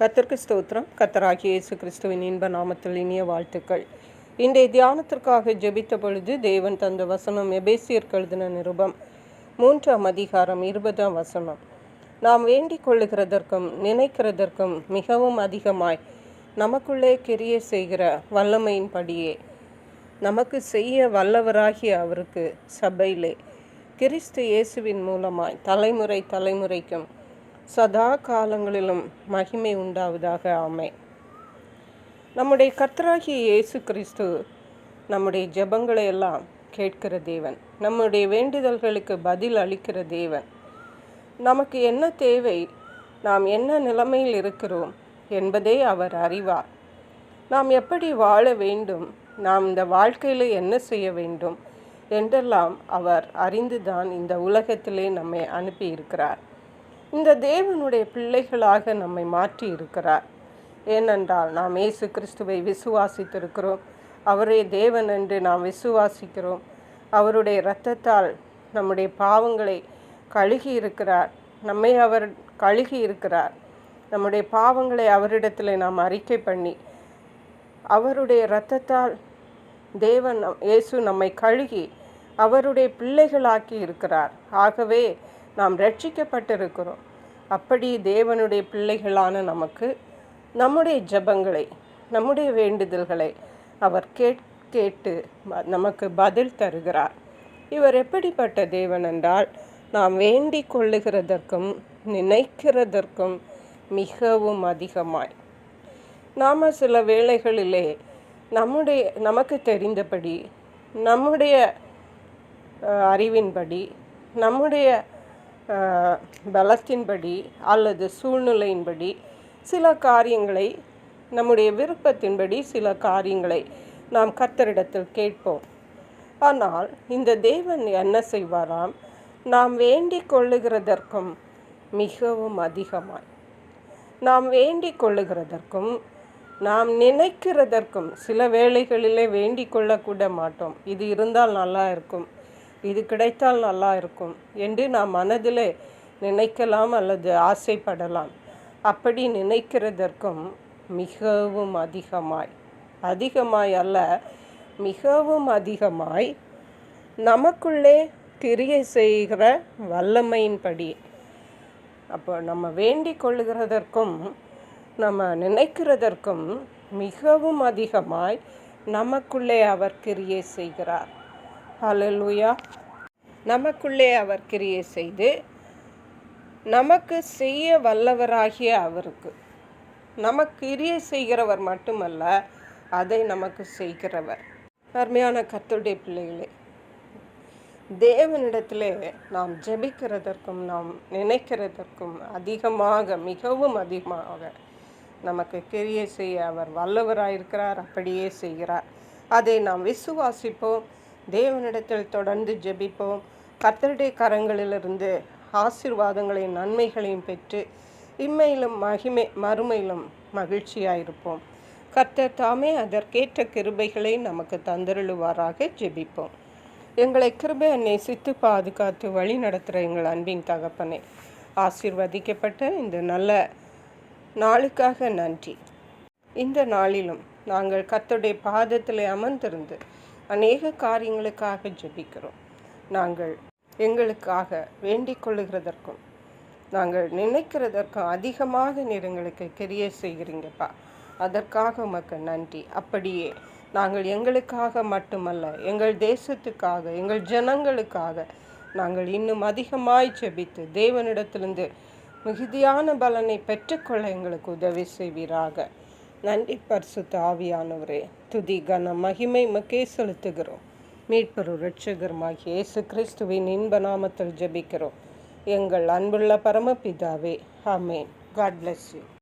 கர்த்தருக்கு ஸ்தோத்திரம். கர்த்தராகிய இயேசு கிறிஸ்துவின் இன்ப நாமத்தில் இனிய வாழ்த்துக்கள். இன்றைய தியானத்திற்காக ஜெபித்த பொழுது தேவன் தந்த வசனம் எபேசியருக்கு எழுதின நிருபம் 3ஆம் அதிகாரம் 20ஆம் வசனம். நாம் வேண்டிக் கொள்ளுகிறதற்கும் நினைக்கிறதற்கும் மிகவும் அதிகமாய் நமக்குள்ளே கிரியை செய்கிற வல்லமையின்படியே நமக்கு செய்ய வல்லவராகிய அவருக்கு சபையிலே கிறிஸ்து இயேசுவின் மூலமாய் தலைமுறை தலைமுறைக்கும் சதா காலங்களிலும் மகிமை உண்டாவதாக. ஆமென். நம்முடைய கர்த்தராகிய இயேசு கிறிஸ்து நம்முடைய ஜெபங்களை எல்லாம் கேட்கிற தேவன், நம்முடைய வேண்டுதல்களுக்கு பதில் அளிக்கிற தேவன். நமக்கு என்ன தேவை, நாம் என்ன நிலைமையில் இருக்கிறோம் என்பதை அவர் அறிவார். நாம் எப்படி வாழ வேண்டும், நாம் இந்த வாழ்க்கையில் என்ன செய்ய வேண்டும் என்றெல்லாம் அவர் அறிந்துதான் இந்த உலகத்திலே நம்மை அனுப்பியிருக்கிறார். இந்த தேவனுடைய பிள்ளைகளாக நம்மை மாற்றி இருக்கிறார். ஏனென்றால் நாம் இயேசு கிறிஸ்துவை விசுவாசித்திருக்கிறோம். அவரே தேவன் என்று நாம் விசுவாசிக்கிறோம். அவருடைய இரத்தத்தால் நம்முடைய பாவங்களை கழுகி இருக்கிறார். நம்மை அவர் கழுகி இருக்கிறார். நம்முடைய பாவங்களை அவரிடத்தில் நாம் அறிக்கை பண்ணி அவருடைய இரத்தத்தால் தேவன் இயேசு நம்மை கழுகி அவருடைய பிள்ளைகளாக்கி இருக்கிறார். ஆகவே நாம் ரட்சிக்கப்பட்டிருக்கிறோம். அப்படி தேவனுடைய பிள்ளைகளான நமக்கு நம்முடைய ஜெபங்களை, நம்முடைய வேண்டுதல்களை அவர் கேட்டு நமக்கு பதில் தருகிறார். இவர் எப்படிப்பட்ட தேவன் என்றால், நாம் வேண்டிக் கொள்ளுகிறதற்கும் நினைக்கிறதற்கும் மிகவும் அதிகமாய். நாம் சில வேளைகளிலே நமக்கு தெரிந்தபடி, நம்முடைய அறிவின்படி, நம்முடைய பலத்தின்படி அல்லது சூழ்நிலையின்படி சில காரியங்களை, நம்முடைய விருப்பத்தின்படி சில காரியங்களை நாம் கர்த்தரிடத்தில் கேட்போம். ஆனால் இந்த தேவன் என்ன செய்வாராம், நாம் வேண்டிக் கொள்ளுகிறதற்கும் மிகவும் அதிகமாய், நாம் வேண்டிக் கொள்ளுகிறதற்கும் நாம் நினைக்கிறதற்கும், சில வேளைகளிலே வேண்டிக் கொள்ளக்கூட மாட்டோம். இது இருந்தால் நல்லா இருக்கும், இது கிடைத்தால் நல்லா இருக்கும் என்று நாம் மனதிலே நினைக்கலாம் அல்லது ஆசைப்படலாம். அப்படி நினைக்கிறதற்கும் மிகவும் அதிகமாய் அல்ல, மிகவும் அதிகமாய் நமக்குள்ளே கிரியை செய்கிற வல்லமையின்படி. அப்போ நம்ம வேண்டிக் கொள்ளுகிறதற்கும் நம்ம நினைக்கிறதற்கும் மிகவும் அதிகமாய் நமக்குள்ளே அவர் கிரியை செய்கிறார். ஹல்லேலூயா. நமக்குள்ளே அவர் கிரியை செய்து நமக்கு செய்ய வல்லவராகிய அவருக்கு, நமக்கு கிரியை செய்கிறவர் மட்டுமல்ல, அதை நமக்கு செய்கிறவர். அருமையான கர்த்தருடைய பிள்ளைகளே, தேவனிடத்திலே நாம் ஜெபிக்கிறதற்கும் நாம் நினைக்கிறதற்கும் அதிகமாக, மிகவும் அதிகமாக நமக்கு கிரியை செய்ய அவர் வல்லவராயிருக்கிறார். அப்படியே செய்கிறார். அதை நாம் விசுவாசிப்போம். தேவனிடத்தில் தொடர்ந்து ஜெபிப்போம். கர்த்தருடைய கரங்களிலிருந்து ஆசீர்வாதங்களையும் நன்மைகளையும் பெற்று இம்மையிலும் மறுமையிலும் மகிழ்ச்சியாயிருப்போம். கர்த்தர் தாமே அதற்கேற்ற கிருபைகளை நமக்கு தந்தருளுவாராக. ஜெபிப்போம். எங்களை கிருபையை நேசித்து பாதுகாத்து வழி நடத்துகிற எங்கள் அன்பின் தகப்பனே, ஆசீர்வதிக்கப்பட்ட இந்த நல்ல நாளுக்காக நன்றி. இந்த நாளிலும் நாங்கள் கர்த்தருடைய பாதத்தில் அமர்ந்திருந்து அநேக காரியங்களுக்காக ஜெபிக்கிறோம். நாங்கள் எங்களுக்காக வேண்டிக் கொள்ளுகிறதற்கும் நாங்கள் நினைக்கிறதற்கும் அதிகமாக நீர் எங்களுக்கு கிரியை செய்கிறீங்கப்பா. அதற்காக உமக்கு நன்றி. அப்படியே நாங்கள் எங்களுக்காக மட்டுமல்ல, எங்கள் தேசத்துக்காக, எங்கள் ஜனங்களுக்காக நாங்கள் இன்னும் அதிகமாய் ஜெபித்து தேவனிடத்திலிருந்து மிகுதியான பலனை பெற்றுக்கொள்ள எங்களுக்கு உதவி செய்வீராக. நன்றி பரிசுத்த ஆவியானவரே. துதி கன மகிமை உமக்கே செலுத்துகிறோம். மீட்பரும் இரட்சகருமாகிய இயேசு கிறிஸ்துவின் இன்ப நாமத்தில் ஜெபிக்கிறோம் எங்கள் அன்புள்ள பரமபிதாவே. ஆமென். God bless you.